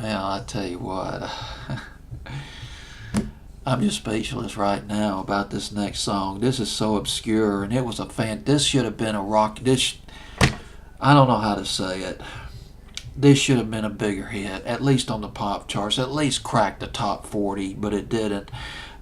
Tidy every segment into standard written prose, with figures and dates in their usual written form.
Yeah, I tell you what, I'm just speechless right now about this next song. This is so obscure, and it was a fan. This should have been a rock. I don't know how to say it. This should have been a bigger hit, at least on the pop charts, at least cracked the top 40, but it didn't.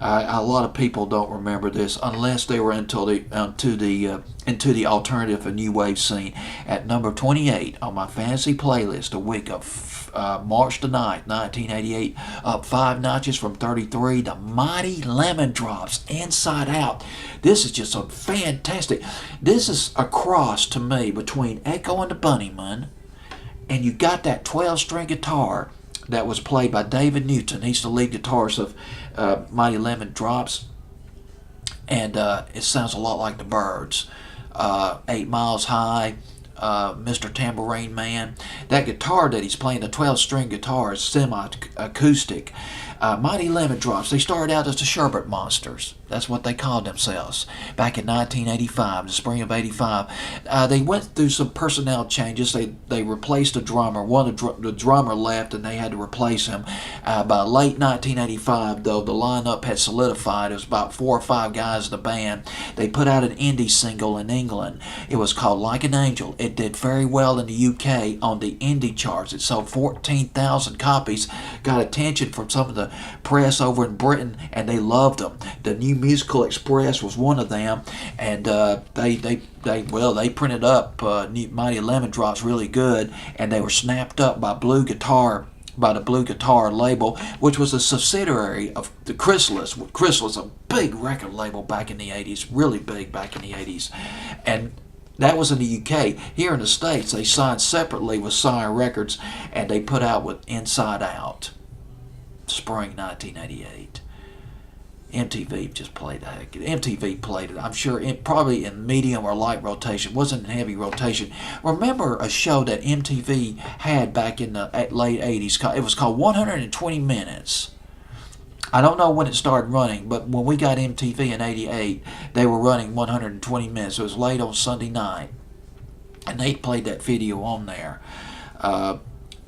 A lot of people don't remember this unless they were into the alternative and new wave scene. At number 28 on my fantasy playlist, the week of March the 9th, 1988, up 5 notches from 33, the Mighty Lemon Drops, Inside Out. This is just a fantastic. This is a cross to me between Echo and the Bunnymen, and you got that 12-string guitar that was played by David Newton. He's the lead guitarist of Mighty Lemon Drops, and it sounds a lot like the Byrds. 8 Miles High, Mr. Tambourine Man. That guitar that he's playing, the 12-string guitar, is semi-acoustic. Mighty Lemon Drops, they started out as the Sherbet Monsters. That's what they called themselves back in 1985, the spring of 85. They went through some personnel changes. They replaced the drummer. The drummer left, and they had to replace him. By late 1985, though, the lineup had solidified. It was about 4 or 5 guys in the band. They put out an indie single in England. It was called Like an Angel. It did very well in the UK on the indie charts. It sold 14,000 copies, got attention from some of the press over in Britain, and they loved them. The New Musical Express was one of them, and they printed up Mighty Lemon Drops really good, and they were snapped up by the Blue Guitar label, which was a subsidiary of the Chrysalis. Chrysalis, a big record label back in the 80s, really big back in the 80s, and that was in the UK. Here in the States, they signed separately with Sire Records, and they put out with Inside Out, spring 1988. MTV just played the heck. MTV played it. I'm sure probably in medium or light rotation. Wasn't in heavy rotation. Remember a show that MTV had back in the late 80s. It was called 120 Minutes. I don't know when it started running, but when we got MTV in 88, they were running 120 minutes. It was late on Sunday night, and they played that video on there.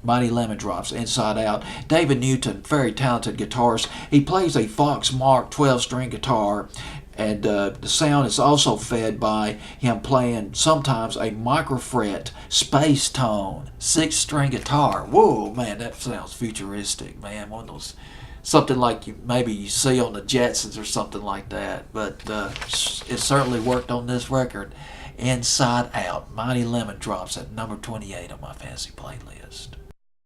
Mighty Lemon Drops, Inside Out. David Newton, very talented guitarist. He plays a Fox Mark 12-string guitar, and the sound is also fed by him playing sometimes a microfret Space Tone 6-string guitar. Whoa, man, that sounds futuristic, man. One of those, something like maybe you see on the Jetsons or something like that. But it certainly worked on this record. Inside Out, Mighty Lemon Drops at number 28 on my fantasy playlist.